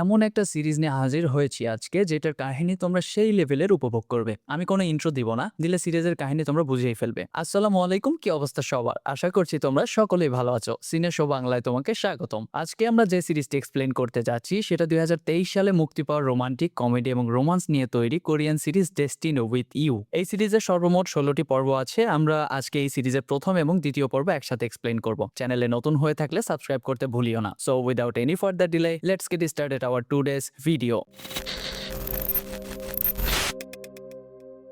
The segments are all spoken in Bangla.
এমন একটা সিরিজ নিয়ে হাজির হয়েছি আজকে যেটার কাহিনী তোমরা সেই লেভেলের উপভোগ করবে। আমি কোনো ইন্ট্রো দিব না, দিলে সিরিজের কাহিনী তোমরা বুঝেই ফেলবে। আসসালামু আলাইকুম, কি অবস্থা সবার? আশা করছি তোমরা সকলেই ভালো আছো। সিনে শো বাংলায় তোমাকে স্বাগতম। আজকে আমরা যে সিরিজটি এক্সপ্লেন করতে যাচ্ছি সেটা 2023 সালে মুক্তি পাওয়া রোমান্টিক কমেডি এবং রোমান্স নিয়ে তৈরি Korean series destiny with you. এই সিরিজের সর্বমোট 16টি পর্ব আছে। আমরা আজকে এই সিরিজের প্রথম এবং দ্বিতীয় পর্ব একসাথে এক্সপ্লেন করব। চ্যানেলে নতুন হয়ে থাকলে সাবস্ক্রাইব করতে ভুলিও না। So without any further delay, let's get started our today's video.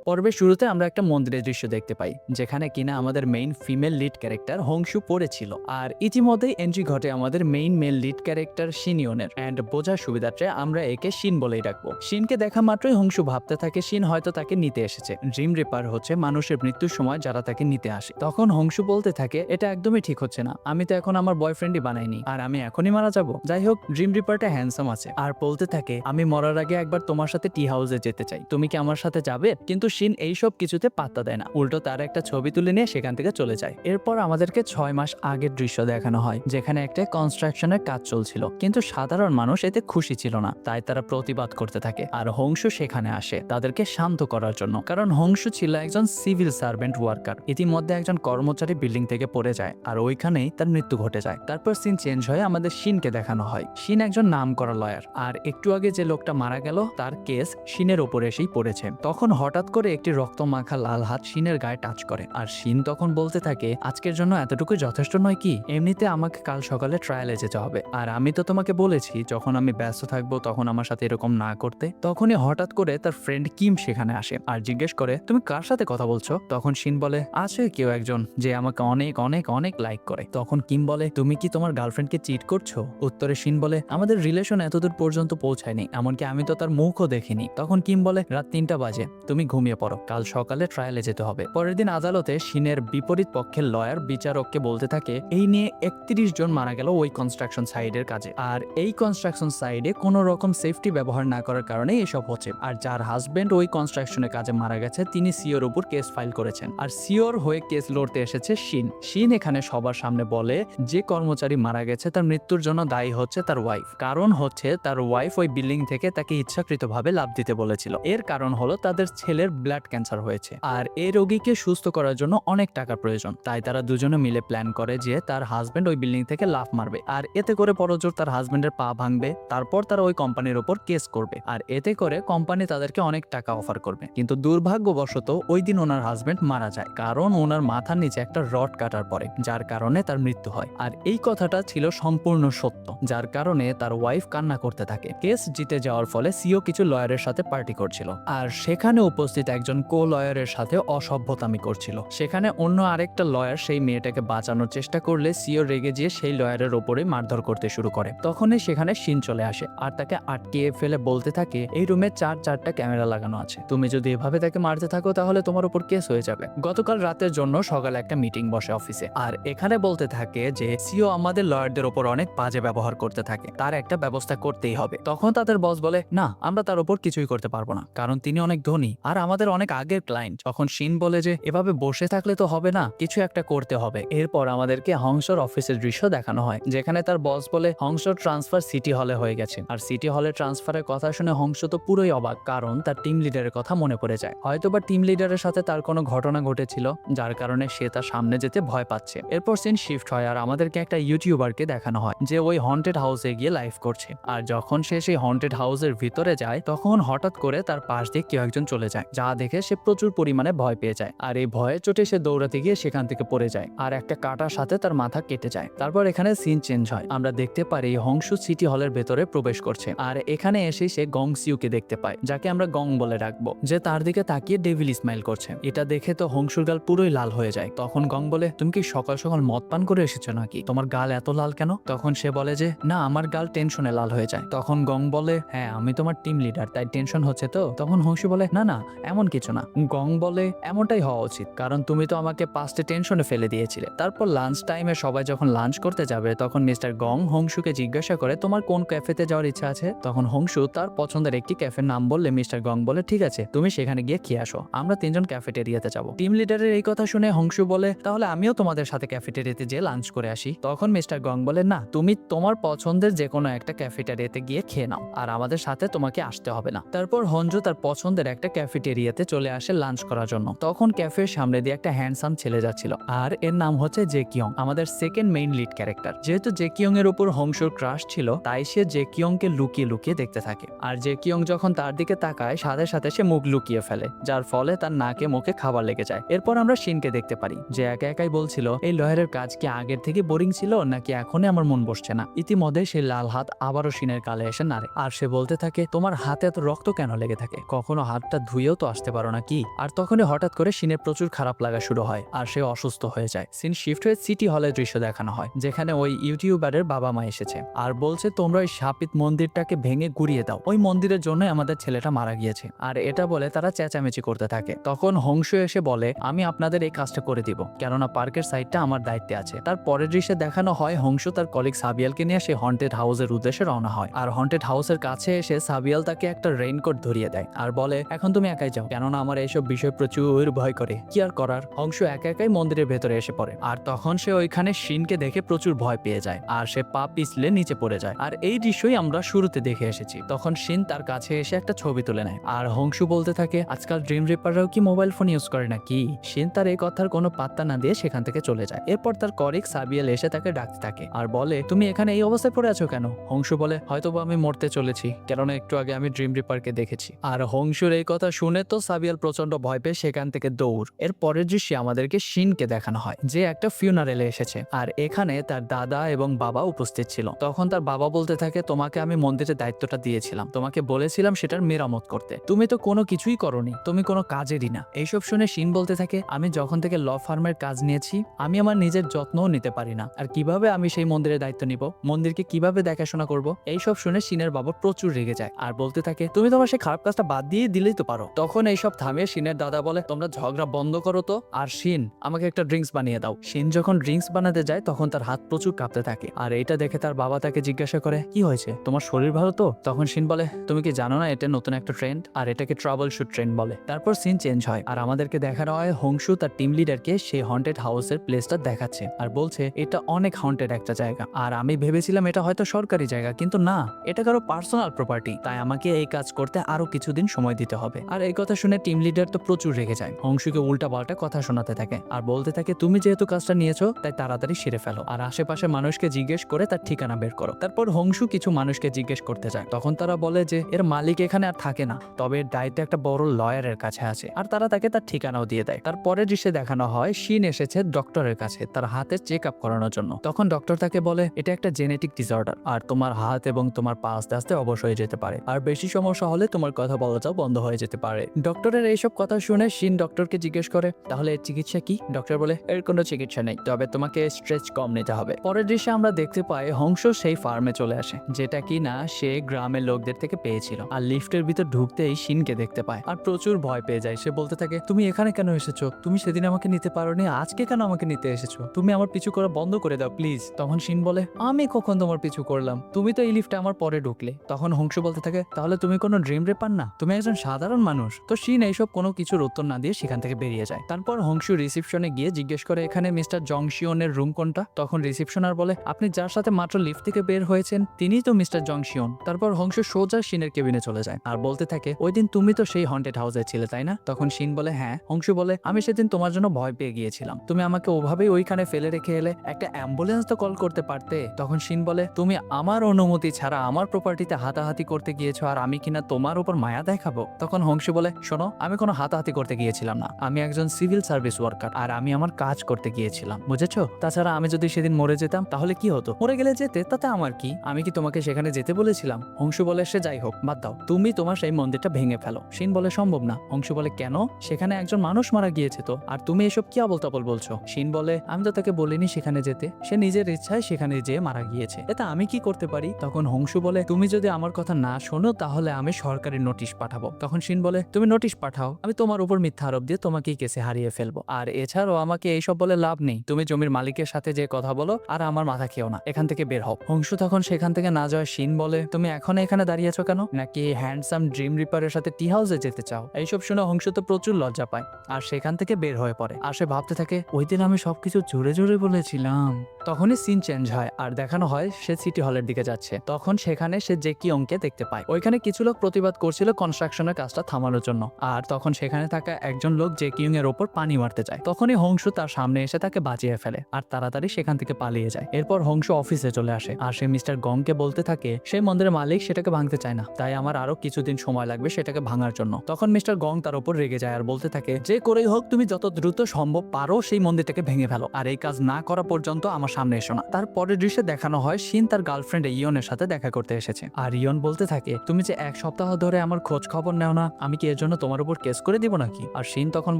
পর্বের শুরুতে আমরা একটা মন্দিরের দৃশ্য দেখতে পাই, যেখানে কিনা আমাদের মেইন ফিমেল লিড ক্যারেক্টার হংসু পড়েছিল। আর ইতিমধ্যেই এন্ট্রি ঘটে আমাদের মেল লিড ক্যারেক্টার শিনিয়নের। অ্যান্ড বোঝার সুবিধার্থে আমরা একে শিন বলেই রাখবো। শিনকে দেখা মাত্রই হংসু ভাবতে থাকে শিন হয়তো তাকে নিতে এসেছে। ড্রিম রিপার হচ্ছে মানুষের মৃত্যুর সময় যারা তাকে নিতে আসে। তখন হংসু বলতে থাকে, এটা একদমই ঠিক হচ্ছে না, আমি তো এখন আমার বয়ফ্রেন্ডই বানাইনি, আর আমি এখনই মারা যাব। যাই হোক, ড্রিম রিপারটা হ্যান্ডসাম আছে আর বলতে থাকে, আমি মরার আগে একবার তোমার সাথে টি হাউসে যেতে চাই, তুমি কি আমার সাথে যাবে? কিন্তু শিন এইসব কিছুতে পাত্তা দেয় না, উল্টো তার একটা ছবি তুলে নিয়ে সেখান থেকে চলে যায়। এরপর আমাদেরকে 6 মাস আগের দৃশ্য দেখানো হয়, যেখানে একটা কনস্ট্রাকশনের কাজ চলছিল, কিন্তু সাধারণ মানুষ এতে খুশি ছিল না, তাই তারা প্রতিবাদ করতে থাকে। আর হংসু সেখানে আসে তাদেরকে শান্ত করার জন্য, কারণ হংসু ছিল একজন সিভিল সার্ভেন্ট ওয়ার্কার। ইতিমধ্যে একজন কর্মচারী বিল্ডিং থেকে পড়ে যায় আর ওইখানেই তার মৃত্যু ঘটে যায়। তারপর সিন চেঞ্জ হয়ে আমাদের শিনকে দেখানো হয়। শিন একজন নামকরা লয়ার, আর একটু আগে যে লোকটা মারা গেল তার কেস শিনের ওপরে এসেই পড়েছে। তখন হঠাৎ করে একটি রক্তমাখা লাল হাত শিনের গায়ে টাচ করে, আর শিন তখন বলতে থাকে, আজকের জন্য এতটুকু যথেষ্ট নয় কি? এমনিতে আমাকে কাল সকালে ট্রায়ালে যেতে হবে, আর আমি তো তোমাকে বলেছি যখন আমি ব্যস্ত থাকবো তখন আমার সাথে এরকম না করতে। তখনই হঠাৎ করে তার ফ্রেন্ড কিম সেখানে আসে আর জিজ্ঞেস করে, তুমি কার সাথে কথা বলছো? তখন শিন বলে, আছে কেউ একজন যে আমাকে অনেক অনেক অনেক লাইক করে। তখন কিম বলে, তুমি কি তোমার গার্লফ্রেন্ডকে চিট করছো? উত্তরে শিন বলে, আমাদের রিলেশন এতদূর পর্যন্ত পৌঁছায়নি, এমনকি আমি তো তার মুখও দেখিনি। তখন কিম বলে, রাত 3টা বাজে, তুমি ঘুমিয়ে পড়ো, কাল সকালে ট্রায়ালে যেতে হবে। পরের দিন আদালতে শিনের বিপরীত পক্ষের লয়ার বিচারককে বলতে থাকে, এই নিয়ে 31 জন মারা গেল ওই কনস্ট্রাকশন সাইডের কাজে, আর এই কনস্ট্রাকশন সাইডে কোনো রকম সেফটি ব্যবহার না করার কারণে এসব হচ্ছে। আর যার হাজবেন্ড ওই কনস্ট্রাকশনের কাজে মারা গেছে তিনি সিওর উপর কেস ফাইল করেছেন, আর সিওর হয়ে কেস লড়তে এসেছে শিন। শিন এখানে সবার সামনে বলে, যে কর্মচারী মারা গেছে তার মৃত্যুর জন্য দায়ী হচ্ছে তার ওয়াইফ। কারণ হচ্ছে তার ওয়াইফ ওই বিল্ডিং থেকে তাকে ইচ্ছাকৃতভাবে লাফ দিতে বলেছিল। এর কারণ হলো তাদের ছেলের ব্লাড ক্যান্সার হয়েছে, আর এই রোগীকে সুস্থ করার জন্য অনেক টাকার প্রয়োজন। তাই তারা দুজনে মিলে প্ল্যান করে যে তার হাজবেন্ড ওই বিল্ডিং থেকে লাফ মারবে, আর এতে করে পরজোর তার হাজবেন্ডের পা ভাঙবে। তারপর তারা ওই কোম্পানির ওপর কেস করবে, আর এতে করে কোম্পানি তাদেরকে অনেক টাকা অফার করবে। কিন্তু দুর্ভাগ্যবশত ওই দিন ওনার হাজবেন্ড মারা যায়, কারণ ওনার মাথার নিচে একটা রড কাটার পরে, যার কারণে তার মৃত্যু হয়। আর এই কথাটা ছিল সম্পূর্ণ সত্য, যার কারণে তার ওয়াইফ কান্না করতে থাকে। কেস জিতে যাওয়ার ফলে সিও কিছু লয়ারের সাথে পার্টি করছিল, আর সেখানে উপস্থিত একজন কো লয়ারের সাথে অসভ্যতামি করছিল। সেখানে অন্য আরেকটা লয়ার সেই মেয়েটাকে বাঁচানোর চেষ্টা করলে সিও রেগে গিয়ে সেই লয়ারের ওপরে মারধর করতে শুরু করে। তখনই সেখানে শিন চলে আসে আর তাকে আটকিয়ে ফেলে বলতে থাকে, এই রুমে 4টা ক্যামেরা লাগানো আছে, তুমি যদি এভাবে তাকে মারতে থাকো তাহলে তোমার উপর কেস হয়ে যাবে। গতকাল রাতের জন্য সকালে একটা মিটিং বসে অফিসে, আর এখানে বলতে থাকে যে সিও আমাদের লয়ারদের ওপর অনেক বাজে ব্যবহার করতে থাকে, তার একটা ব্যবস্থা করতেই হবে। তখন তাদের বস বলে, না, আমরা তার উপর কিছুই করতে পারবো না, কারণ তিনি অনেক ধনী আর আমাদের অনেক আগের ক্লায়েন্ট। তখন শিন বলে যে এভাবে বসে থাকলে তো হবে না, কিছু একটা করতে হবে। এরপর আমাদেরকে হংসর অফিসের দৃশ্য দেখানো হয়, যেখানে তার বস বলে হংসর ট্রান্সফার সিটি হলে হয়ে গেছে। আর সিটি হলে ট্রান্সফারের কথা শুনে হংস তো পুরোই অবাক, কারণ তার টিম লিডারের কথা মনে পড়ে যায়। হয়তোবা টিম লিডারের সাথে তার কোনো ঘটনা ঘটেছিল যার কারণে সে তার সামনে যেতে ভয় পাচ্ছে। এরপর সিন শিফট হয় আর আমাদেরকে একটা ইউটিউবারকে দেখানো হয় যে ওই হন্টেড হাউসে গিয়ে লাইভ করছে। আর যখন সে সেই হন্টেড হাউসের ভিতরে যায় তখন হঠাৎ করে তার পাশ দিয়ে কেউ একজন চলে যায়, যা দেখে সে প্রচুর পরিমাণে ভয় পেয়ে যায়। আর এই ভয়ে চোটে সে দৌড়াতে গিয়ে সেখান থেকে পড়ে যায় আর একটা কাটার সাথে তার মাথা কেটে যায়। তারপর এখানে সিন চেঞ্জ হয়, আমরা দেখতে পারি হংসু সিটি হলের ভেতরে প্রবেশ করছে, আর এখানে এসে সে গং সিউকে দেখতে পায়, যাকে আমরা গং বলে রাখবো, যে তার দিকে তাকিয়ে ডেভিল স্মাইল করছে। এটা দেখে তো হংসুর গাল পুরোই লাল হয়ে যায়। তখন গং বলে, তুমি কি সকাল সকাল মদ পান করে এসেছো নাকি? তোমার গাল এত লাল কেন? তখন সে বলে যে না, আমার গাল টেনশনে লাল হয়ে যায়। তখন গং বলে, হ্যাঁ, আমি তোমার টিম লিডার, তাই টেনশন হচ্ছে তো? তখন হংসু বলে, না না, তেমন কিছু না। গং বলে এমনটাই হওয়া উচিত, কারণ তুমি তো আমাকে পাস্টে টেনশনে ফেলে দিয়েছিলে। তারপর লাঞ্চ টাইমে সবাই যখন লাঞ্চ করতে যাবে তখন মিস্টার গং হংশুকে জিজ্ঞাসা করে তোমার কোন ক্যাফেতে যাওয়ার ইচ্ছা আছে। তখন হংশু তার পছন্দের একটি ক্যাফের নাম বললে মিস্টার গং বলে ঠিক আছে তুমি সেখানে গিয়ে খেয়ে আসো, আমরা 3জন ক্যাফেটেরিয়াতে যাবো। টিম লিডারের এই কথা শুনে হংশু বলে তাহলে আমিও তোমাদের সাথে ক্যাফেটেরিয়াতে যেয়ে লাঞ্চ করে আসি। তখন মিস্টার গং বলে না, তুমি তোমার পছন্দের যে কোনো একটা ক্যাফেটেরিয়াতে গিয়ে খেয়ে নাও, আর আমাদের সাথে তোমাকে আসতে হবে না। তারপর হঞ্জু তার পছন্দের একটা ক্যাফেটেরিয়াতে চলে আসে লাঞ্চ করার জন্য। তখন ক্যাফের সামনে দিয়ে একটা হ্যান্ডসাম ছেলে যাচ্ছিল, আর এর নাম হচ্ছে জেকিয়ং, আমাদের সেকেন্ড মেইন লিড ক্যারেক্টার। যেহেতু জেকিয়ং এর উপর হংশুর ক্রাশ ছিল তাই সে জেকিয়ংকে লুকিয়ে লুকিয়ে দেখতে থাকে, আর জেকিয়ং যখন তার দিকে তাকায় সাথে সাথে সে মুখ লুকিয়ে ফেলে, যার ফলে তার নাকে মুখে খাবার লেগে যায়। এরপর আমরা শিনকে দেখতে পারি যে একা একাই বলছিল এই লয়ারের কাজ কি আগের থেকে বোরিং ছিল নাকি এখনই আমার মন বসছে না। ইতিমধ্যে সে লাল হাত আবারও শিনের গালে এসে নাড়ে, আর সে বলতে থাকে তোমার হাতে এত রক্ত কেন লেগে থাকে, কখনো হাতটা ধুয়েও তো আসতে পারো না কি। আর তখনই হঠাৎ করে শিনের প্রচুর খারাপ লাগা শুরু হয় আর সে অসুস্থ হয়ে যায়। সিন শিফট হয়ে সিটি হলের দৃশ্য দেখানো হয়, যেখানে ওই ইউটিউবারের বাবা মা এসেছে আর বলছে তোমরা ওই শাপিত মন্দিরটাকে ভেঙে গুড়িয়ে দাও, ওই মন্দিরের জন্য আমাদের ছেলেটা মারা গিয়েছে। আর এটা বলে তারা চেঁচামেচি করতে থাকে। তখন হংশু এসে বলে আমি আপনাদের এই কাজটা করে দিব, কেননা পার্কের সাইডটা আমার দায়িত্বে আছে। তার পরের দৃশ্যে দেখানো হয় হংশু তার কলিগ সাবিয়ালকে নিয়ে সে হন্টেড হাউসের উদ্দেশ্যে রওনা হয়, আর হন্টেড হাউসের কাছে এসে সাবিয়াল তাকে একটা রেইনকোট ধরিয়ে দেয় আর বলে এখন তুমি একাই যাও, কেননা আমার এইসব বিষয় প্রচুর ভয় করে। কি আর করার, হংশু একা একাই মন্দিরের ভেতরে এসে পড়ে, আর তখন সে ওইখানে শিনকে দেখে প্রচুর ভয় পেয়ে যায় আর সে পা পিছলে নিচে পড়ে যায়। আর এই দৃশ্যই আমরা শুরুতে দেখে এসেছি। তখন শিন তার কাছে এসে একটা ছবি তুলে নেয়, আর হংশু বলতে থাকে আজকাল ড্রিম রিপাররাও কি মোবাইল ফোন ইউজ করে নাকি। শিন তার এই কথার কোনো পাত্তা না দিয়ে সেখান থেকে চলে যায়। এরপর তার কলিগ সাবিয়াল এসে তাকে ডাকতে থাকে আর বলে তুমি এখানে এই অবস্থায় পড়ে আছো কেন। হংশু বলে হয়তোবা আমি মরতে চলেছি, কেননা একটু আগে আমি ড্রিম রিপারকে দেখেছি। আর হংশুর এই কথা শুনে তো সাবিয়াল প্রচন্ড ভয় পেয়ে সেখান থেকে দৌড়। এর পরের দৃশ্যে আমাদেরকে শিনকে দেখানো হয় যে একটা ফিউনারেলে এসেছে, আর এখানে তার দাদা এবং বাবা উপস্থিত ছিল। তখন তার বাবা বলতে থাকে তোমাকে আমি মন্দিরের দায়িত্বটা দিয়েছিলাম, তোমাকে বলেছিলাম সেটার মেরামত করতে, তুমি তো কোনো কিছুই করোনি, তুমি কোনো কাজেরই না। এইসব শুনে শিন বলতে থাকে আমি যখন থেকে ল ফার্মের কাজ নিয়েছি আমি আমার নিজের যত্নও নিতে পারি না, আর কিভাবে আমি সেই মন্দিরের দায়িত্ব নিব, মন্দিরকে কিভাবে দেখাশোনা করব। এইসব শুনে শিনের বাবা প্রচুর রেগে যায় আর বলতে থাকে তুমি তোমার সেই খারাপ কাজটা বাদ দিয়ে দিলেই তো পারো। তখন এইসব থামিয়ে শিনের দাদা বলে তোমরা ঝগড়া বন্ধ করো তো, আর শিন আমাকে একটা ড্রিঙ্কস বানিয়ে দাও। শিন যখন ড্রিঙ্কস বানাতে যায় তখন তার হাত প্রচুর কাঁপতে থাকে, আর এটা দেখে তার বাবা তাকে জিজ্ঞাসা করে কি হয়েছে, তোমার শরীর ভালো তো। তখন শিন বলে তুমি কি জানো না এটা নতুন একটা ট্রেন্ড, আর এটাকে ট্রাবল শুট ট্রেন্ড বলে। তারপর সিন চেঞ্জ হয় আর আমাদেরকে দেখানো হয় হংশু তার টিম লিডারকে সেই হন্টেড হাউসের প্লেসটা দেখাচ্ছে আর বলছে এটা অনেক হন্টেড একটা জায়গা, আর আমি ভেবেছিলাম এটা হয়তো সরকারি জায়গা, কিন্তু না, এটা কারো পার্সোনাল প্রপার্টি, তাই আমাকে এই কাজ করতে আরো কিছুদিন সময় দিতে হবে। আর এই কথা শুনে টিম লিডার তো প্রচুর রেগে যায়, হংশুকে উল্টা পাল্টা কথা শোনাতে থাকে আর বলতে থাকে তুমি যেহেতু কাজটা নিয়েছো তাই তাড়াতাড়ি সেরে ফেলো, আর আশেপাশে মানুষকে জিজ্ঞেস করে তার ঠিকানা বের করো। তারপর হংশু কিছু মানুষকে জিজ্ঞেস করতে যায়, তখন তারা বলে যে এর মালিক এখানে আর থাকে না, তবে এর দায়িত্ব একটা বড় লয়ারের কাছে আছে, আর তারা তাকে তার ঠিকানাও দিয়ে দেয়। তারপরে দৃশ্যে দেখানো হয় শিন এসেছে ডক্টরের কাছে তার হাতের চেক আপ করানোর জন্য। তখন ডক্টর তাকে বলে এটা একটা জেনেটিক ডিসঅর্ডার, আর তোমার হাত এবং তোমার পা আস্তে আস্তে অবশ হয়ে যেতে পারে, আর বেশি সমস্যা হলে তোমার কথা বলাটাও বন্ধ হয়ে যেতে পারে। ডক্টরের এইসব কথা শুনে শিন ডক্টরকে জিজ্ঞেস করে তাহলে এর চিকিৎসা কি। ডক্টর বলে এর কোনো চিকিৎসা নেই, তবে তোমাকে স্ট্রেচ কম নিতে হবে। পরের দৃশ্যে আমরা দেখতে পাই হংস সেই ফার্মে চলে আসে যেটা কি না সে গ্রামের লোকদের থেকে পেয়েছিল, আর লিফটের ভিতর ঢুকতেই শিনকে দেখতে পায় আর প্রচুর ভয় পেয়ে যায়। সে বলতে থাকে তুমি এখানে কেন এসেছো, তুমি সেদিন আমাকে নিতে পারোনি, আজকে কেন আমাকে নিতে এসেছো, তুমি আমার পিছু করা বন্ধ করে দাও প্লিজ। তখন শিন বলে আমি কখন তোমার পিছু করলাম, তুমি তো এই লিফটে আমার পরে ঢুকলে। তখন হংস বলতে থাকে তাহলে তুমি কোনো ড্রিম রেপার না, তুমি একজন সাধারণ মানুষ। তো শিন এইসব কোনো কিছুর উত্তর না দিয়ে সেখান থেকে বেরিয়ে যায়। তারপর হংসু রিসেপশনে গিয়ে জিজ্ঞেস করে এখানে মিস্টার জংশিওনের রুম কোনটা। তখন রিসেপশনার বলে আপনি যার সাথে মাত্র লিফট থেকে বের হয়েছেন তিনিই তো মিস্টার জংশিওন। তারপর হংসু সোজা শিনের কেবিনে চলে যায় আর বলতে থাকে ওই দিন তুমি তো সেই হন্টেড হাউসে ছিলে তাই না। তখন শিন বলে হ্যাঁ। হংসু বলে আমি সেদিন তোমার জন্য ভয় পেয়ে গিয়েছিলাম, তুমি আমাকে ওভাবেই ওইখানে ফেলে রেখে এলে, একটা অ্যাম্বুলেন্স তো কল করতে পারতে। তখন শিন বলে তুমি আমার অনুমতি ছাড়া আমার প্রপার্টিতে হাতাহাতি করতে গিয়েছো, আর আমি কিনা তোমার উপর মায়া দেখাবো। তখন হংসু বলে শোনো আমি কোনো হাতাহাতি করতে গিয়েছিলাম না, আমি একজন সিভিল সার্ভিস ওয়ার্কার, আর আমি আমার কাজ করতে গিয়েছিলাম, বুঝেছো। তাছাড়া আমি যদি সেদিন মরে যেতাম তাহলে কি হতো, মরে গেলে যেতে, তাতে আমার কি, আমি কি তোমাকে সেখানে যেতে বলেছিলাম। হংসু বলে সে যাই হোক বাদ দাও, তুমি তোমার সেই মন্দিরটা ভেঙে ফেলো। শিন বলে সম্ভব না। হংসু বলে কেন, সেখানে একজন মানুষ মারা গিয়েছে তো, আর তুমি এসব কি আবল তাবল বলছো। শিন বলে আমি তো তাকে বলিনি সেখানে যেতে, সে নিজের ইচ্ছায় সেখানে যেয়ে মারা গিয়েছে, এতে আমি কি করতে পারি। তখন হংসু বলে তুমি যদি আমার কথা না শোনো তাহলে আমি সরকারি নোটিশ পাঠাবো। তখন শিন বলে তুমি তুমি নোটিশ পাঠাও, আমি তোমার উপর মিথ্যা আরোপ দিয়ে তোমাকে এই কেসে হারিয়ে ফেলবো। আর এছাড়াও আমাকে এইসব বলে লাভ নেই, তুমি জমির মালিকের সাথে যে কথা বলো আর আমার মাথা খেও না, এখান থেকে বের হও। হংসু তখন সেখান থেকে না যাওয়ার শিন বলে, তুমি এখন এখানে দাঁড়িয়ে আছো কেন? নাকি হ্যান্ডসাম ড্রিম রিপারের সাথে টি হাউসে যেতে চাও? এইসব শুনে হংসু তো প্রচুর লজ্জা পায় আর সেখান থেকে বের হয়ে পড়ে। আর সে ভাবতে থাকে, ওই দিন আমি সবকিছু জোরে জোরে বলেছিলাম। তখনই সিন চেঞ্জ হয় আর দেখানো হয় সে সিটি হলের দিকে যাচ্ছে। তখন সেখানে সে জে কিয়ংকে দেখতে পায়। ওইখানে কিছু লোক প্রতিবাদ করছিল কনস্ট্রাকশনের কাজটা থামানোর জন্য। আর তখন সেখানে থাকা একজন লোক জে কিয়ং এর ওপর পানি মারতে যায়। তখনই হংসু তার সামনে এসে তাকে বাঁচিয়ে ফেলে আর তাড়াতাড়ি সেখান থেকে পালিয়ে যায়। এরপর হংসু অফিসে চলে আসে আর সে মিস্টার গংকে বলতে থাকে সেই মন্দিরের মালিক সেটাকে ভাঙতে চায় না, তাই আমার আরো কিছুদিন সময় লাগবে সেটাকে ভাঙার জন্য। তখন মিস্টার গং তার উপর রেগে যায় আর বলতে থাকে, যে করেই হোক তুমি যত দ্রুত সম্ভব পারো সেই মন্দিরটাকে ভেঙে ফেলো, আর এই কাজ না করা পর্যন্ত আমার সামনে এসো না। তারপরের দৃশ্যে দেখানো হয় শিন তার গার্লফ্রেন্ড ইয়নের সাথে দেখা করতে এসেছে আর ইয়ন বলতে থাকে, তুমি যে এক সপ্তাহ ধরে আমার খোঁজ খবর নেও না, আমি কি এর জন্য তোমার উপর কেস করে দিব নাকি? আর শিন তখন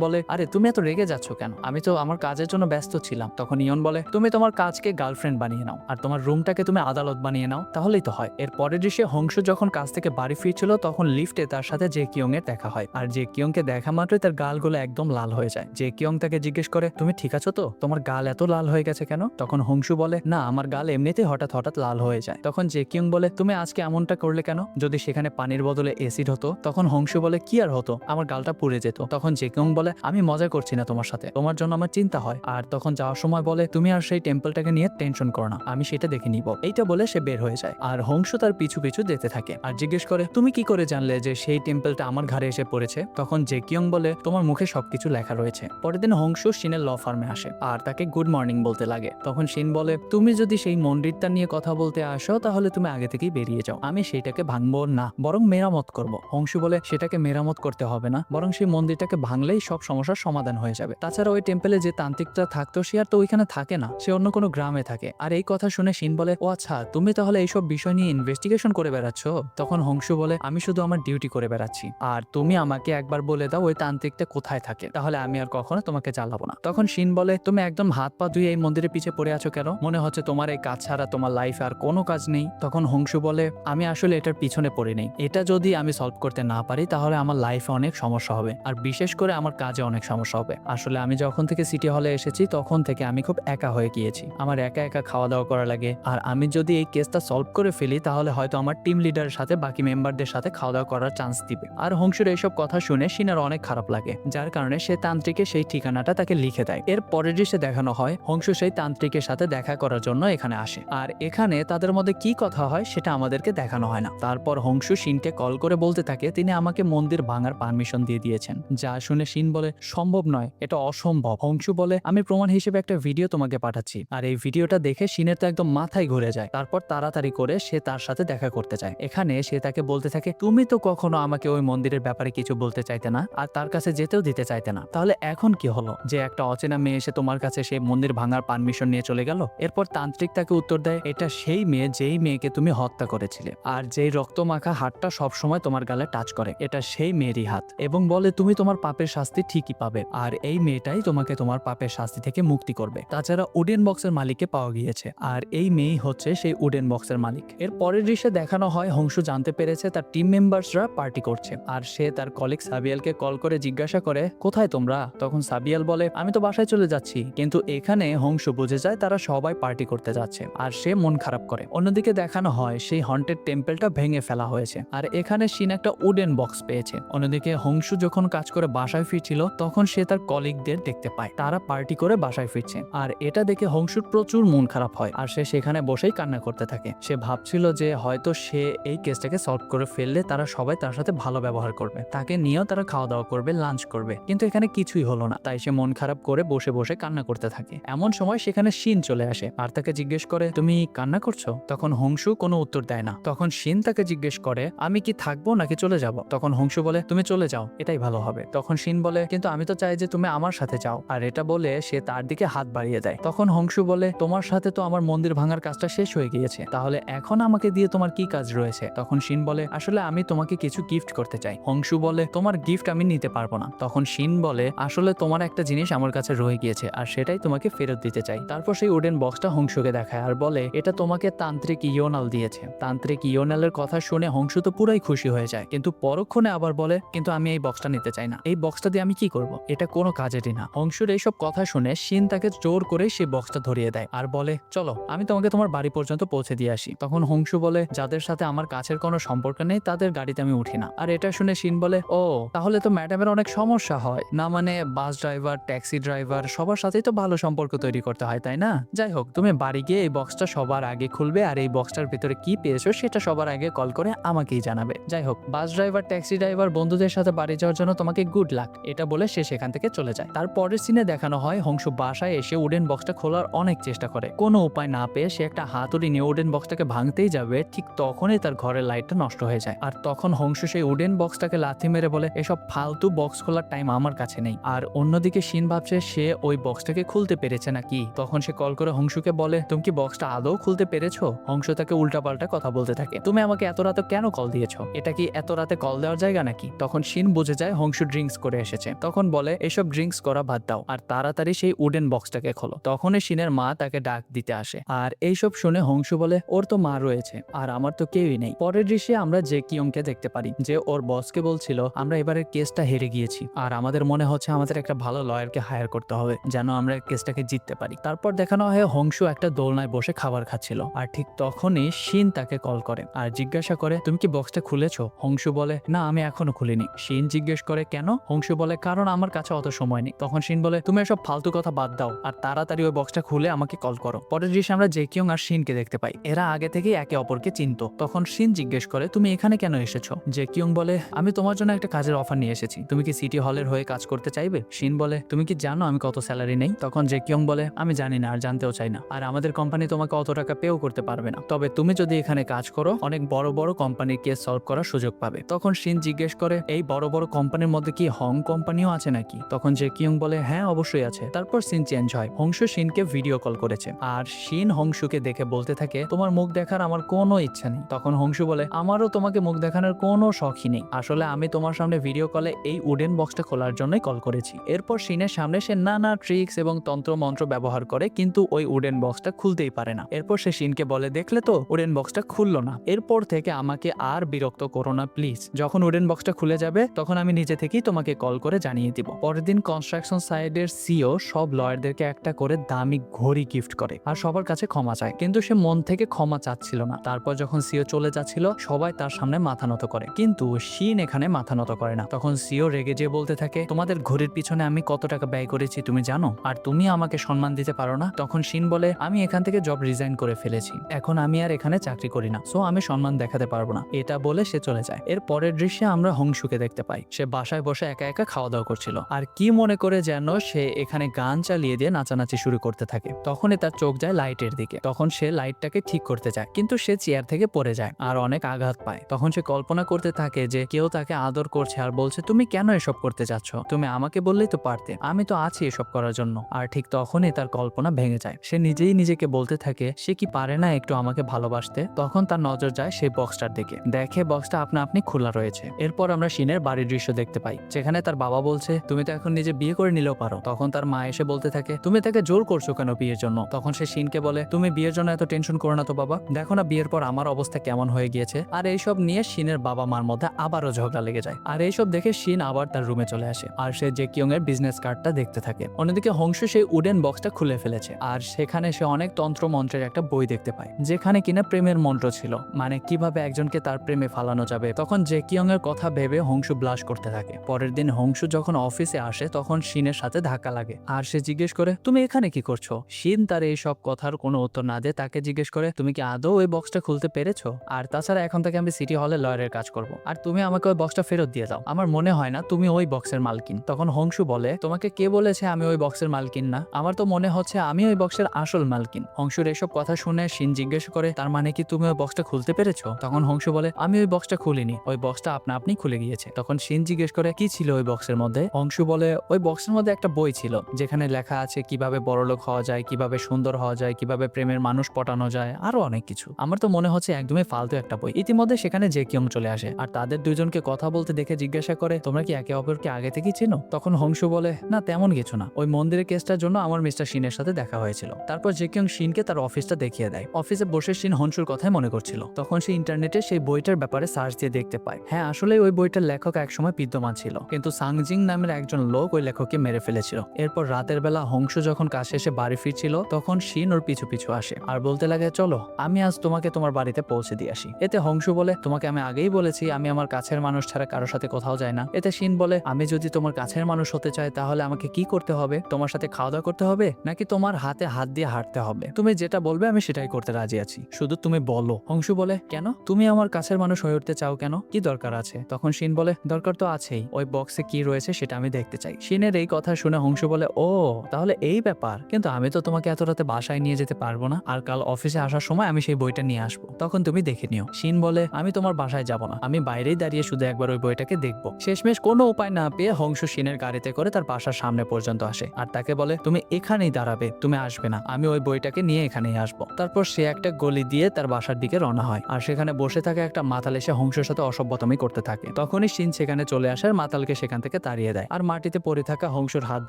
বলে, আরে তুমি এত রেগে যাচ্ছ কেন? আমি তো আমার কাজের জন্য ব্যস্ত ছিলাম। তখন ইয়ন বলে, তুমি তোমার কাজকে গার্লফ্রেন্ড বানিয়ে নাও আর তোমার রুমটাকে তুমি আদালত বানিয়ে নাও, তাহলেই তো হয়। এর পরের দৃশ্যে হংসু যখন কাজ থেকে বাড়ি ফিরছিল তখন লিফটে তার সাথে জে কিয়ং এর দেখা হয় আর জে কিয়ংকে দেখা মাত্রই তার গালগুলো একদম লাল হয়ে যায়। জে কিয়ং তাকে জিজ্ঞেস করে, তুমি ঠিক আছো তো? তোমার গাল এত লাল হয়ে গেছে কেন? তখন হংসু বলে, না আমার গাল এমনিতেই হঠাৎ হঠাৎ লাল হয়ে যায়। তখন জে কিয়ং বলে, তুমি আজকে এমনটা করলে কেন? যদি সেখানে পানির বদলে এসিড হতো? তখন হংসু বলে, কি আর হতো, আমার গালটা পুড়ে যেত। তখন জে কিয়ং বলে, আমি মজা করছি না তোমার সাথে, তোমার জন্য আমার চিন্তা হয়। আর তখন যাওয়ার সময় বলে, তুমি আর সেই টেম্পলটাকে নিয়ে টেনশন করো না, আমি সেটা দেখে নিব। এইটা বলে সে বের হয়ে যায় আর হংসু তার পিছু পিছু যেতে থাকে আর জিজ্ঞেস করে, তুমি কি করে জানলে যে সেই টেম্পলটা আমার ঘাড়ে এসে পড়েছে? তখন জে কিয়ং বলে, তোমার মুখে সবকিছু লেখা রয়েছে। পরের দিন হংসু শিনের ল ফার্মে আসে আর তাকে গুড মর্নিং বলতে লাগে। তখন শিন বলে, তুমি যদি সেই মন্দিরটা নিয়ে কথা বলতে আসো তাহলে তুমি আগে থেকেই বেরিয়ে যাও, আমি সেইটাকে ভাঙবো না, বরং মেরামত করব। হংসু বলে, সেটাকে মেরামত করতে হবে না, বরং সেই মন্দিরটাকে ভাঙলেই সব সমস্যার সমাধান হয়ে যাবে। তাছাড়া ওই টেম্পলে যে তান্ত্রিকটা থাকতো সে আর তো ওইখানে থাকে না, সে অন্য কোনো গ্রামে থাকে। আর এই কথা শুনে শিন বলে, ও আচ্ছা, তুমি তাহলে এইসব বিষয় নিয়ে ইনভেস্টিগেশন করে বেড়াচ্ছ? তখন হংসু বলে, আমি শুধু আমার ডিউটি করে বেড়াচ্ছি, আর তুমি আমাকে একবার বলে দাও ওই তান্ত্রিকটা কোথায় থাকে, তাহলে আমি আর কখনো তোমাকে জ্বালাবো না। তখন শিন বলে, তুমি একদম হাত পা ধুয়ে এই মন্দিরের পিছে পড়ে আছো কেন? মনে হচ্ছে তোমার এই কাজ ছাড়া তোমার লাইফে আর কোনো কাজ নেই। তখন হংসু বলে, আমি আসলে এটার পিছনে পড়ে নেই, এটা যদি আমি সলভ করতে না পারি তাহলে আমার লাইফে অনেক সমস্যা হবে, আর বিশেষ করে আমার কাজে অনেক সমস্যা হবে। আসলে আমি যখন থেকে সিটি হলে এসেছি তখন থেকে আমি খুব একা হয়ে গিয়েছি, আমার একা একা খাওয়া দাওয়া করা লাগে, আর আমি যদি এই কেসটা সলভ করে ফেলি তাহলে হয়তো আমার টিম লিডারের সাথে বাকি মেম্বারদের সাথে খাওয়া দাওয়া করার চান্স দিবে। আর হংসুর এইসব কথা শুনে শিনার অনেক খারাপ লাগে, যার কারণে সে তান্ত্রিকের সেই ঠিকানাটা তাকে লিখে দেয়। এর পরের দৃশ্যে দেখানো হয় হংসু সেই তান্ত্রিকের সাথে দেখা করার জন্য এখানে আসে আর এখানে তাদের মধ্যে কি কথা হয় সেটা আমাদেরকে দেখানো হয় না। তারপর হংসু শিনকে কল করে বলতে থাকে, তিনি আমাকে মন্দির ভাঙার পারমিশন দিয়ে দিয়েছেন। যা শুনে শিন বলে, সম্ভব নয়, এটা অসম্ভব। হংসু বলে, আমি প্রমাণ হিসেবে একটা ভিডিও তোমাকে পাঠাচ্ছি। আর এই ভিডিওটা দেখে শিনের তো একদম মাথায় ঘুরে যায়। তারপর তাড়াতাড়ি করে সে তার সাথে দেখা করতে চায়। এখানে সে তাকে বলতে থাকে, তুমি তো কখনো আমাকে ওই মন্দিরের ব্যাপারে কিছু বলতে চাইতে না আর তার কাছে যেতেও দিতে চাইতে না, তাহলে এখন কি হলো যে একটা অচেনা মেয়ে এসে তোমার কাছে সেই মন্দির ভাঙার পারমিশন নিয়ে চলে গেল? এরপর তান্ত্রিক তাকে উত্তর দেয়, এটা সেই মেয়ে যেই মেয়েকে তুমি হত্যা করেছিলে আর যেই রক্তমাখা হাতটা সবসময় তোমার গালে টাচ করে, এটা সেই মেয়েরই হাত, এবং বলে তুমি তোমার পাপের শাস্তি ঠিকই পাবে আর এই মেয়েটাই তোমাকে তোমার পাপের শাস্তি থেকে মুক্তি করবে। তাছাড়া উডেন বক্সের মালিককে পাওয়া গিয়েছে আর এই মেয়েই হচ্ছে সেই উডেন বক্সের মালিক। এর পরের দৃশ্যে দেখানো হয় হংসু জানতে পেরেছে তার টিম মেম্বার্সরা পার্টি করছে আর সে তার কলিগ সাবিয়ালকে কল করে জিজ্ঞাসা করে, কোথায় তোমরা? তখন সাবিয়াল বলে, আমি তো বাসায় চলে যাচ্ছি। কিন্তু এখানে হংসু বুঝে যায় তারা সবাই পার্টি করতে যাচ্ছে আর সে মন খারাপ করে। অন্যদিকে দেখানো হয় সেই হন্টেড টেম্পলটা ভেঙে ফেলা হয়েছে আর এখানে শিন একটা উডেন বক্স পেয়েছে। অন্যদিকে হংসু যখন কাজ করে বাসায় ফিরছিল তখন সে তার কলিগদের দেখতে পায় তারা পার্টি করে বাসায় ফিরছে আর এটা দেখে হংসুর প্রচুর মন খারাপ হয় আর সে সেখানে বসেই কান্না করতে থাকে। সে ভাবছিল যে হয়তো সে এই কেসটাকে সলভ করে ফেললে তারা সবাই তার সাথে ভালো ব্যবহার করবে, তাকে নিয়েও তারা খাওয়া দাওয়া করবে, লাঞ্চ করবে, কিন্তু এখানে কিছুই হলো না। তাই সে মন খারাপ করে বসে বসে কান্না করতে থাকে। এমন সময় সেখানে শিন চলে আসে আর তাকে জিজ্ঞেস করে, তুমি কান্না করছো? তখন হংসু কোনো উত্তর দেয় না। তখন শিন তাকে জিজ্ঞেস করে, আমি কি থাকবো নাকি চলে যাব? তখন হংসু বলে, তুমি চলে যাও, এটাই ভালো হবে। তখন শিন বলে, কিন্তু আমি তো চাই যে তুমি আমার সাথে যাও, আর এটা বলে সে তার দিকে হাত বাড়িয়ে দেয়। তখন হংসু বলে, তোমার সাথে তো আমার মন্দির ভাঙার কাজটা শেষ হয়ে গিয়েছে, তাহলে এখন আমাকে দিয়ে তোমার কি কাজ রয়েছে? তখন শিন বলে, আসলে আমি তোমাকে কিছু গিফট করতে চাই। হংসু বলে, তোমার গিফট আমি নিতে পারবো না। তখন শিন বলে, আসলে তোমার একটা জিনিস আমার কাছে রয়ে গিয়েছে আর সেটাই তোমাকে ফেরত দিতে চাই। তারপর সেই উডেন বক্সটা হংসুকে দেখায় আর বলে, এটা তোমাকে তান্ত্রিক ইয়োনাল দিয়েছে। তান্ত্রিক ইয়োনালের কথা শুনে হংসু তো পুরাই খুশি হয়ে যায়, কিন্তু পরক্ষণে আবার বলে বলে কিন্তু আমি এই বক্সটা নিতে চাই না, এই বক্সটা দিয়ে আমি কি করব, এটা কোনো কাজেরই না। হংসুর এইসব কথা শুনে শিন তাকে জোর করে সেই বক্সটা ধরিয়ে দেয় আর বলে চলো আমি তোমাকে তোমার বাড়ি পর্যন্ত পৌঁছে দিয়ে আসি। তখন হংসু বলে যাদের সাথে আমার কাছের কোনো সম্পর্ক নেই তাদের গাড়িতে আমি উঠি না। আর এটা শুনে শিন বলে ও তাহলে তো ম্যাডামের অনেক সমস্যা হয় না, মানে বাস ড্রাইভার ট্যাক্সি ড্রাইভার সবার সাথেই তো ভালো সম্পর্ক তৈরি করতে হয় তাই না। যাই হোক তুমি বাড়ি গিয়ে এই বক্সটা সবার আগে খুলবে আর এই বক্সটার ভিতরে কি পেয়েছো সেটা সবার আগে কল করে আমাকেই জানাবে। যাই হোক বাস ড্রাইভার ট্যাক্সি ড্রাইভার বন্ধুদের সাথে বাড়ি যাওয়ার জন্য তোমাকে গুড লাক, এটা বলে সে সেখান থেকে চলে যায়। তারপরের সিনে দেখানো হয় হংসু বাসায় এসে উডেন বক্সটা খোলার অনেক চেষ্টা করে, কোনো উপায় না পেয়ে সে একটা হাতুড়ি নিয়ে উডেন বক্সটাকে ভাঙতেই যাবে, ঠিক তখনই তার ঘরের লাইটটা নষ্ট হয়ে যায়। আর তখন হংসু সেই উডেন বক্সটাকে লাথি মেরে বলে এসব ফালতু বক্স খোলার টাইম আমার কাছে নেই। আর অন্যদিকে শিন ভাবছে সে ওই বক্সটাকে খুলতে পেরেছে নাকি, তখন সে কল করে হংসুকে বলে তুমি কি বক্সটা আদৌ খুলতে পেরেছো। হংসু তাকে উল্টাপাল্টা কথা বলতে থাকে, তুমি আমাকে এত রাতে কেন কল দিয়েছো, এটা কি এত রাতে কল দেওয়ার জায়গা নাকি। তখন শিন বুঝে যায় হংসু ড্রিঙ্কস করে এসেছে, তখন বলে এসব ড্রিঙ্কস করা বাদ দাও আর তাড়াতাড়ি সেই উডেন বক্সটাকে খোলো। তখনই শিনের মা তাকে ডাক দিতে আসে আর এইসব শুনে হংসু বলে ওর তো মা রয়েছে আর আমার তো কেউই নেই। পরের দৃশ্যে আমরা জে কিয়ংকে দেখতে পারি যে ওর বসকে বলছিল আমরা এবারের কেসটা হেরে গিয়েছি আর আমাদের মনে হচ্ছে আমাদের একটা ভালো লয়ারকে হায়ার করতে হবে যেন আমরা কেসটাকে জিততে পারি। তারপর দেখানো হয় হংসু একটা দোলনায় বসে খাবার খাচ্ছিল আর ঠিক তখনই শিন তাকে কল করে আর জিজ্ঞাসা করে তুমি কি বক্সটা খুলেছো। হংসু বলে না আমি এখনো খুলিনি। শিন জিজ্ঞেস করে কেন। হংসু বলে কারণ আমার কাছে অত সময় নেই। তখন শিন বলে তুমি এসব ফালতু কথা বাদ দাও আর তাড়াতাড়ি ওই বক্সটা খুলে আমাকে কল করো। পরের দৃশ্যে আমরা জে কিয়ং আর শিনকে দেখতে পাই, এরা আগে থেকে একে অপরকে চিনত। তখন শিন জিজ্ঞেস করে তুমি এখানে কেন এসেছো। জে কিয়ং বলে আমি তোমার জন্য একটা কাজের অফার নিয়ে এসেছি, তুমি কি সিটি হলের হয়ে কাজ করতে চাইবে। শিন বলে তুমি কি জানো আমি কত স্যালারি নেই। তখন জে কিয়ং বলে আমি জানি না আর জানতেও চাই না, আর আমাদের কোম্পানি তোমাকে অত টাকা পেও করতে পারবে না, তবে তুমি যদি এখানে কাজ করো অনেক বড় বড় কোম্পানির কেস সলভ করার সুযোগ পাবে। তখন শিন জিজ্ঞেস করে এই বড় বড় কোম্পানির মধ্যে কি হং কোম্পানিও আছে নাকি। তখন জে কিয়ং বলে হ্যাঁ অবশ্যই আছে। তারপর সিন চেঞ্জ হয়, হংসু শিনকে ভিডিও কল করেছে আর শিন হংসুকে দেখে বলতে থাকে তোমার মুখ দেখার আমার কোনো ইচ্ছা নেই। তখন হংসু বলে আমারও তোমাকে মুখ দেখানোর কোনো শখই নেই, আসলে আমি তোমার সামনে ভিডিও কলে এই উডেন বক্সটা খোলার জন্যই কল করেছি। এরপর শিনের সামনে সে নানা ট্রিক্স এবং তন্ত্র মন্ত্র ব্যবহার করে কিন্তু ওই উডেন বক্সটা খুলতেই পারে না। এরপর সে শিনকে বলে দেখলে তো উডেন বক্সটা খুললো না, এরপর থেকে আমাকে আর বিরক্ত করো না প্লিজ, যখন উডেন বক্সটা খুলে যাবে তখন আমি নিজে থেকেই তোমাকে কল করে জানিয়ে দিব। পরের দিন কনস্ট্রাকশন সাইডের সিও সব লয়ারদেরকে একটা করে দামি ঘড়ি গিফট করে আর সবার কাছে ক্ষমা চায়, কিন্তু সে মন থেকে ক্ষমা চাচ্ছিল না। তারপর যখন সিও চলে যাচ্ছিল সবাই তার সামনে মাথা নত করে কিন্তু শিন এখানে মাথা নত করে না। তখন সিও রেগে যেয়ে বলতে থাকে তোমাদের ঘড়ির পিছনে আমি কত টাকা ব্যয় করেছি তুমি জানো, আর তুমি আমাকে সম্মান দিতে পারো না। তখন শিন বলে আমি এখান থেকে জব রিজাইন করে ফেলেছি, এখন আমি আর এখানে চাকরি করি না, সো আমি সম্মান দেখাতে পারবো না। এটা বলে সে চলে যায়। এর পরের দৃশ্যে আমরা হংসুকে দেখতে পাই, সে বাসায় বসে একা একা খাওয়া দাওয়া করছিল আর কি মনে করে যেন সে এখানে গান চালিয়ে দিয়ে নাচানাচি শুরু করতে থাকে। তখনই তার চোখ যায় লাইটের দিকে, তখন সে লাইটটাকে ঠিক করতে যায় কিন্তু সে চেয়ার থেকে পড়ে যায় আর অনেক আঘাত পায়। তখন সে কল্পনা করতে থাকে যে কেউ তাকে আদর করছে আর বলছে তুমি কেন এসব করতে যাচ্ছ, তুমি আমাকে বললেই তো পারতে, আমি তো আছি এসব করার জন্য। আর ঠিক তখনই তার কল্পনা ভেঙে যায়, সে নিজেই নিজেকে বলতে থাকে সে কি পারে না একটু আমাকে ভালোবাসতে। তখন তার নজর যায় সেই বক্সটার দিকে, দেখে বক্সটা আপনা আপনি খোলা রয়েছে। এরপর আমরা শিনের বাড়ির দৃশ্য দেখতে পাই যেখানে তার বাবা বলছে তুমি তো এখন নিজে বিয়ে করে নিলেও পারো। তখন তার মা এসে বলতে থাকে তুমি তাকে জোর করছো কেন বিয়ের জন্য। তখন সে শিনকে বলে তুমি বিয়ের জন্য এত টেনশন করো না তো বাবা, দেখো না বিয়ের পর আমার অবস্থা কেমন হয়ে গিয়েছে। আর এইসব নিয়ে শিনের বাবা মার মধ্যে আবারও ঝগড়া লেগে যায় আর এইসব দেখে শিন আবার তার রুমে চলে আসে আর সে জে কিয়ং এর বিজনেস কার্ডটা দেখতে থাকে। অন্যদিকে হংসু সেই উডেন বক্সটা খুলে ফেলেছে আর সেখানে সে অনেক তন্ত্র মন্ত্রের একটা বই দেখতে পায় যেখানে কিনা প্রেমের মন্ত্র ছিল, মানে কিভাবে একজনকে তার প্রেমে ফালানো যাবে। তখন জে কিয়ং এর কথা ভেবে হংসু ব্লাশ করতে থাকে। পরের দিন হংসু যখন অফিসে আসে তখন শিনের সাথে ধাক্কা লাগে আর সে জিজ্ঞেস করে তুমি এখানে কি করছো। শিন তার এই সব কথার কোনো উত্তর না দিয়ে তাকে জিজ্ঞেস করে তুমি কি আদৌ ওই বক্সটা খুলতে পেরেছো, আর তাছাড়া এখন থেকে আমি সিটি হলে লয়ারের কাজ করব আর তুমি আমাকে ওই বক্সটা ফেরত দিয়ে দাও, আমার মনে হয় না তুমি ওই বক্সের মালকিন। তখন হংসু বলে তোমাকে কে বলেছে আমি ওই বক্সের মালকিন না, আমার তো মনে হচ্ছে আমি ওই বক্সের আসল মালকিন। হংসুর এসব কথা শুনে শিন জিজ্ঞেস করে তার মানে কি তুমি ওই বক্সটা খুলতে পেরেছো। তখন হংসু বলে আমি ওই বক্সটা খুলিনি, ওই বক্সটা আপনা আপনি খুলে গিয়েছে। তখন শিন জিজ্ঞেস করে কি ছিল ওই বক্সের মধ্যে। হংসু বলে ওই বক্সের মধ্যে একটা বই ছিল যেখানে লেখা আছে কিভাবে বড়লোক হওয়া যায়, কিভাবে সুন্দর হওয়া যায়, কিভাবে প্রেমের মানুষ পটানো যায়, আরো অনেক কিছু। আমার তো মনে হচ্ছে একদমই ফালতু একটা বই। ইতিমধ্যে সেখানে জে কিয়ং চলে আসে আর তাদের দুইজনকে কথা বলতে দেখে জিজ্ঞাসা করে তোমরা কি একে অপরকে আগে থেকেই চেনো। তখন হংসু বলে না তেমন কিছু না, ওই মন্দিরের কেসটার জন্য আমার মিস্টার শিনের সাথে দেখা হয়েছিল। তারপর জে কিয়ং শিনকে তার অফিসটা দেখিয়ে দেয়। অফিসে বসে শিন হংসুর কথাই মনে করছিল। তখন সে ইন্টারনেটে সেই বইটার ব্যাপারে সার্চ দিয়ে দেখতে পায় হ্যাঁ আসলে ওই বইটার লেখক একসময় বিদ্যমান ছিল, কিন্তু সাংজিং নামের একজন লোক ওই লেখককে মেরে ফেলেছিল। এরপর রাতের বেলা হংসু যখন কাছে এসে বাড়ি ফিরছিল, তখন শিন ওর পিছু পিছু আসে আর বলতে লাগে, চলো আমি আজ তোমাকে তোমার বাড়িতে পৌঁছে দিয়ে আসি। এতে হংসু বলে, তোমাকে আমি আগেই বলেছি আমি আমার কাছের মানুষ ছাড়া কারোর সাথে কোথাও যাই না। এতে শিন বলে, আমি যদি তোমার কাছের মানুষ হতে চাই তাহলে আমাকে কি করতে হবে? তোমার সাথে খাওয়া দাওয়া করতে হবে নাকি তোমার হাতে হাত দিয়ে হাঁটতে হবে? তুমি যেটা বলবে আমি সেটাই করতে রাজি আছি, শুধু তুমি বলো। হংসু বলে, কেন তুমি আমার কাছের মানুষ হয়ে উঠতে চাও কেন? কি দরকার আছে? তখন শিন বলে, দরকার তো আছেই, ওই বক্সে কি রয়েছে সেটা আমি দেখতে চাই। শিনের এই কথা শুনে হংসু বলে, ও তাহলে এই ব্যাপার, কিন্তু আমি তো তোমাকে এত রাতে বাসায় নিয়ে যেতে পারবো না, আর কাল অফিসে আসার সময় আমি সেই বইটা নিয়ে আসবো, তখন তুমি দেখে নিও। শিন বলে, আমি তোমার বাসায় যাব না, আমি বাইরেই দাঁড়িয়ে শুধু একবার ওই বইটাকে দেখবো। শেষমেশ কোনো উপায় না পেয়ে হংসু শিনের গাড়িতে করে তার বাসার সামনে পর্যন্ত আসে আর তাকে বলে, তুমি এখানেই দাঁড়াবে, তুমি আসবে না, আমি ওই বইটাকে নিয়ে এখানেই আসবো। তারপর সে একটা গলি দিয়ে তার বাসার দিকে রওনা হয় আর সেখানে বসে থাকে একটা মাতাল এসে হংসুর সাথে অসভ্যতামি করতে থাকে। তখনই শিন সেখানে চলে আসে আর মাতালকে সেখান থেকে তাড়িয়ে দেয় আর মাটিতে পড়ে থাকা হংসুর হাত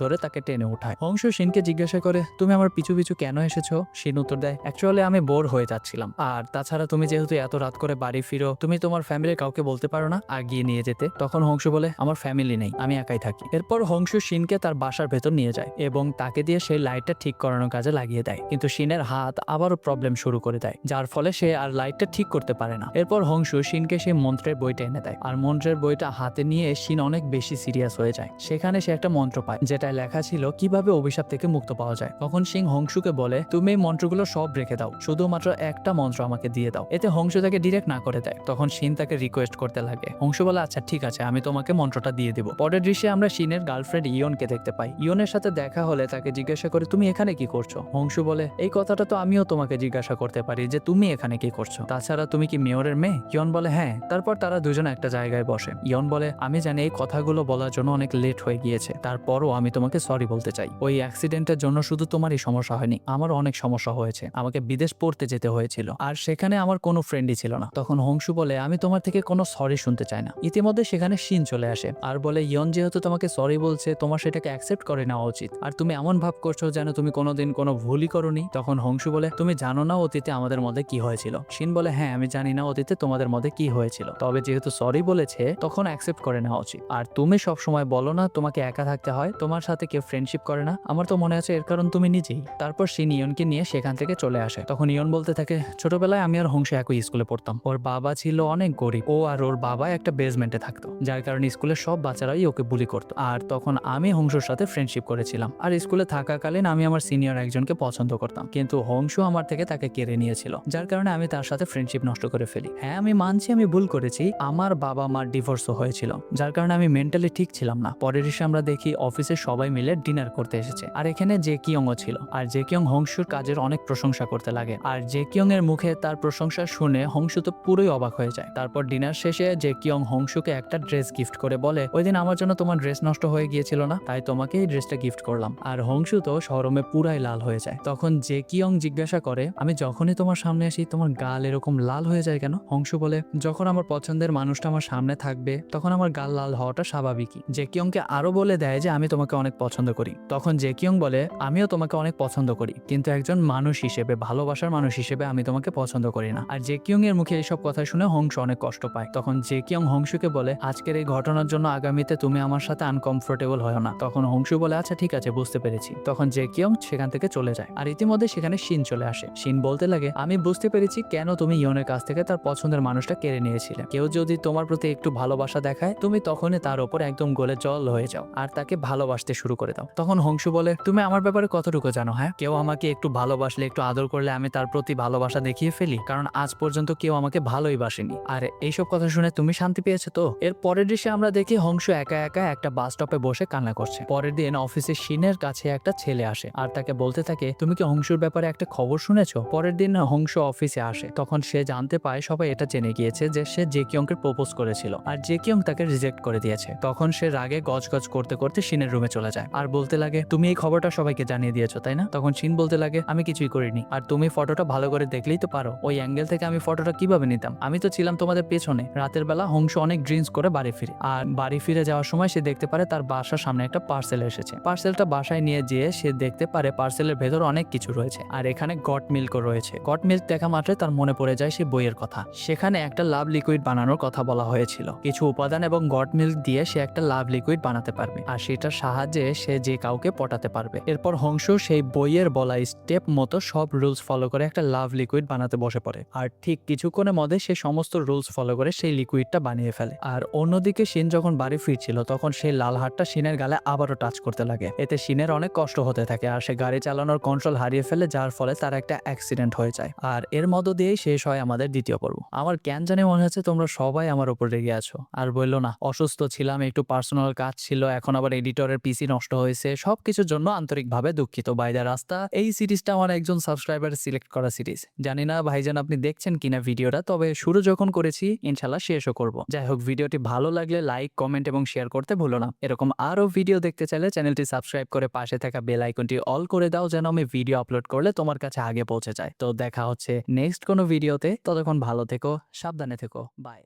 ধরে তাকে টেনে উঠায়। হংসু শিনকে জিজ্ঞাসা করে, তুমি আমার পিছু পিছু কেন এসেছো? শিন উত্তর দেয়, অ্যাকচুয়ালি আমি বোর হয়ে যাচ্ছিলাম, আর তাছাড়া তুমি যেহেতু এত রাত করে বাড়ি ফিরো, তুমি তোমার ফ্যামিলির কাউকে বলতে পারো না আগিয়ে নিয়ে যেতে? তখন হংসু বলে, আমার ফ্যামিলি নেই, আমি একাই থাকি। এরপর হংসু শিনকে তার বাসার ভেতর নিয়ে যায় এবং তাকে দিয়ে সেই লাইটটা ঠিক করানোর কাজে লাগিয়ে দেয়, কিন্তু শিনের হাত আবারও প্রবলেম শুরু করে দেয়, যার ফলে সে আর লাইটটা ঠিক করতে পারে না। এরপর হংসু শিনকে সেই মন্ত্রের বইটা এনে দেয় আর মন্ত্রের বইটা হাতে নিয়ে শিন অনেক বেশি সিরিয়াস হয়ে যায়। সেখানে সে একটা মন্ত্র পায় যেটায় লেখা ছিল কিভাবে অভিশাপ থেকে মুক্ত পাওয়া যায়। তখন সিং হংসুকে বলে, তুমি এই মন্ত্রগুলো সব রেখে দাও, শুধুমাত্র একটা মন্ত্র আমাকে দিয়ে দাও। এতে হংসু তাকে ডিরেক্ট না করে দেয়। তখন শিন তাকে রিকোয়েস্ট করতে লাগে। হংসু বলে, আচ্ছা ঠিক আছে, আমি তোমাকে মন্ত্রটা দিয়ে দিব। পরের দৃশ্যে আমরা শিনের গার্লফ্রেন্ড ইয়নকে দেখতে পাই। ইয়নের সাথে দেখা হলে তাকে জিজ্ঞাসা করে, তুমি এখানে কি করছো? হংসু বলে, এই কথাটা তো আমিও তোমাকে জিজ্ঞাসা করতে পারি যে তুমি এখানে কি করছো, তাছাড়া তুমি কি মেয়রের মেয়ে? ইয়ন বলে, হ্যাঁ। তারপর তারা দুজন একটা জায়গায় বসে। ইয়ন বলে, আমি জানি এই কথাগুলো বলার জন্য অনেক লেট হয়ে গিয়েছে, তারপরও আমি তোমাকে সরি বলতে চাই। ওই অ্যাক্সিডেন্টের জন্য শুধু তোমারই সমস্যা হয়নি, আমারও অনেক সমস্যা হয়েছে। আমাকে বিদেশ পড়তে যেতে হয়েছিল আর সেখানে আমার কোনো ফ্রেন্ডই ছিল না। তখন হংসু বলে, আমি তোমার থেকে কোনো সরি শুনতে চাই না। ইতিমধ্যে সেখানে শিন চলে আসে আর বলে, ইয়ন যেহেতু তোমাকে সরি বলছে, তোমার সেটাকে অ্যাকসেপ্ট করে নেওয়া উচিত, আর তুমি এমন ভাব করছো যেন তুমি কোনোদিন কোনো ভুলই করোনি। তখন হংসু বলে, তুমি জানো না অতীতে আমাদের মধ্যে কি হয়েছিল? শিন বলে, হ্যাঁ আমি জানি না অতীতে তোমাদের মধ্যে কি হয়েছিল, তবে যেহেতু সরি বলেছে তখন অ্যাকসেপ্ট করে নেওয়া উচিত। আর তুমি সব সময় বলো না তোমাকে একা থাকতে হয়, তোমার সাথে কেউ ফ্রেন্ডশিপ করে না, আমার তো মনে আছে এর কারণ তুমি নিজেই। তারপর শিন ইয়নকে নিয়ে সেখান থেকে চলে আসে। তখন ইয়ন বলতে থাকে, ছোটবেলায় আমি আর হংসু একই স্কুলে পড়তাম, ওর বাবা ছিল অনেক গরিব, ও আর ওর বাবা একটা বেসমেন্টে থাকতো, যার কারণে স্কুলের সব বাচ্চারাই ওকে বুলি করতো। আর তখন আমি হংসুর সাথে ফ্রেন্ডশিপ করেছিলাম আর স্কুলে থাকাকালীন আমি আমার সিনিয়র একজনকে পছন্দ করতাম, কিন্তু হংসু আমার থেকে তাকে কেড়ে নিয়েছিল, যার কারণে আমি তার সাথে ফ্রেন্ডশিপ নষ্ট করে ফেলি। হ্যাঁ আমি মানছি আমি ভুল করেছি, আমার বাবা মার ডিভোর্সও হয়েছিল, যার কারণে আমি মেন্টালি ঠিক ছিলাম না। পরের এসে আমরা দেখি অফিসে সবাই মিলে ডিনার করতে এসেছে আর এখানে জে কিয়ংও ছিল। আর জে কিয়ং হংসুর কাজের অনেক প্রশংসা করতে লাগে আর জে কিয়ং এর মুখে তার প্রশংসা শুনে হংসু তো পুরোই অবাক হয়ে যায়। তারপর ডিনার শেষে জে কিয়ং হংসুকে একটা ড্রেস গিফট করে বলে, ওই দিন আমার জন্য তোমার ড্রেস নষ্ট হয়ে গিয়েছিল না, তাই তোমাকে এই ড্রেসটা গিফট করলাম। আর হংসু তো শরমে পুরাই লাল হয়ে যায়। তখন জে কিয়ং জিজ্ঞাসা করে, আমি যখনই তোমার সামনে আসি তোমার গাল এরকম লাল হয়ে যায় কেন? হংসু বলে, যখন আমার পছন্দের মানুষটা আমার সামনে থাকবে তখন আমার গাল লাল হওয়াটা স্বাভাবিকই। জে কিয়ংকে আরো বলে দেয় যে আমি তোমাকে অনেক পছন্দ করি। তখন জে কিয়ং বলে, আমিও তোমাকে অনেক পছন্দ করি, কিন্তু একজন মানুষ হিসেবে, ভালোবাসার মানুষ হিসেবে আমি তোমাকে পছন্দ করি না। আর জে কিয়ং এর মুখে এইসব কথা শুনে হংসু অনেক কষ্ট পায়। তখন জে কিয়ং হংসুকে বলে, আজকের এই ঘটনার জন্য আগামীতে তুমি আমার সাথে আনকমফোর্টেবল হয় না। তখন হংসু বলে, আচ্ছা ঠিক আছে বুঝতে পেরেছি। তখন জে কিয়ং সেখান থেকে চলে যায় আর ইতিমধ্যে সেখানে শিন চলে আসে। শিন বলতে লাগে, আমি বুঝতে পেরেছি কেন তুমি ইয়নের কাছ থেকে তার পছন্দের মানুষটা কেড়ে নিয়েছিলে। কেউ যদি তোমার প্রতি একটু ভালোবাসা দেখায় তুমি তখনই তার উপর একদম গলে জল হয়ে যাও আর তাকে ভালোবাসতে শুরু করে দাও। তখন হংসু বলে, তুমি আমার ব্যাপারে কতটুকু জানো? হ্যাঁ, কেউ আমাকে একটু ভালোবাসলে, একটু আদর করলে আমি তার প্রতি ভালোবাসা দেখিয়ে ফেলি, কারণ আজ পর্যন্ত কেউ আমাকে ভালোই বাসেনি। আর এইসব কথা শুনে তুমি শান্তি পেয়েছো তো? এর পরের দৃশ্যে আমরা দেখি হংসু একা একা একটা বাস স্টপে বসে কান্না করছে। পরের দিন অফিসে শিনের কাছে একটা ছেলে আসে আর তাকে বলতে থাকে, তুমি কি হংসুর ব্যাপারে একটা খবর শুনেছো? পরের দিন হংসু অফিসে আসে। তখন সে জানতে পায় সবাই এটা জেনে গিয়েছে যে সে জে কিয়ংকে প্রপোজ করেছিল আর জে কিয়ং তাকে রিজেক্ট করে দিয়েছে। তখন সে রাগে গজগজ করতে করতে শিনের রুমে চলে যায় আর বলতে লাগে, তুমি এই খবরটা সবাইকে জানিয়ে দিয়েছো তাই না? তখন শিন বলতে লাগে, আমি কিছুই করিনি, আর তুমি ফটোটা ভালো করে দেখলেই তো পারো, ওই অ্যাঙ্গেল থেকে আমি ফটোটা কিভাবে নিতাম? আমি তো ছিলাম তোমাদের পেছনে। রাতের বেলা হংসু অনেক ড্রিঙ্কস করে বাড়ি ফিরে আর বাড়ি ফিরে যাওয়ার সময় সে দেখতে পারে তার বাসার সামনে একটা পার্সেল এসেছে। পার্সেলটা বাসায় নিয়ে যেয়ে সে দেখতে পারে পার্সেলের ভেতর অনেক কিছু রয়েছে আর এখানে গট মিল্কও রয়েছে। গট মিল্ক দেখা মাত্রই তার মনে পড়ে যায় সে বইয়ের কথা, সেখানে একটা লাভ লিকুইড বানানোর কথা বলা হয়েছিল। ছিল। কিছু উপাদান এবং গট মিল্ক দিয়ে সে একটা লাভ লিকুইড বানাতে পারবে আর সেটার সাহায্যে সে যে কাউকে পটাতে পারবে। এরপর হংসু সেই বইয়ের বলা স্টেপ মতো সব রুলস ফলো করে একটা লাভ লিকুইড বানাতে বসে পড়ে আর ঠিক কিছুক্ষণের মধ্যে সে সমস্ত রুলস ফলো করে সেই লিকুইডটা বানিয়ে ফেলে। আর অন্যদিকে শিন যখন বাড়ি ফিরছিল তখন সেই লাল হাতটা শিনের গালে আবারও টাচ করতে লাগে। এতে শিনের অনেক কষ্ট হতে থাকে আর সে গাড়ি চালানোর কন্ট্রোল হারিয়ে ফেলে, যার ফলে তার একটা অ্যাক্সিডেন্ট হয়ে যায়। আর এর মধ্য দিয়েই শেষ হয় আমাদের দ্বিতীয় পর্ব। আমার কেন জানে মনে হচ্ছে তোমরা সবাই আমার উপর রেগে আছো। আর বললো না, অসুস্থ ছিলাম, একটু পার্সোনাল কাজ ছিল, এখন আবার এডিটরের পিসি নষ্ট হয়েছে, সবকিছুর জন্য আন্তরিকভাবে দুঃখিত। বাই দ্য রাস্তা, এই সিরিজটা আমার একজন সাবস্ক্রাইবার সিলেক্ট করা সিরিজ। জানি না ভাইজান আপনি দেখছেন কিনা ভিডিওটা, তবে শুরু যখন করেছি ইনশাল্লাহ শেষও করব। যাই হোক, ভিডিওটি ভালো লাগলে লাইক, কমেন্ট এবং শেয়ার করতে ভুলো না। এরকম আরো ভিডিও দেখতে চাইলে চ্যানেলটি সাবস্ক্রাইব করে পাশে থাকা বেল আইকনটি অল করে দাও, যেন আমি ভিডিও আপলোড করলে তোমার কাছে আগে পৌঁছে যায়। তো দেখা হচ্ছে নেক্সট কোনো ভিডিওতে, ততক্ষণ ভালো থেকো, সাবধানে থেকো, বাই।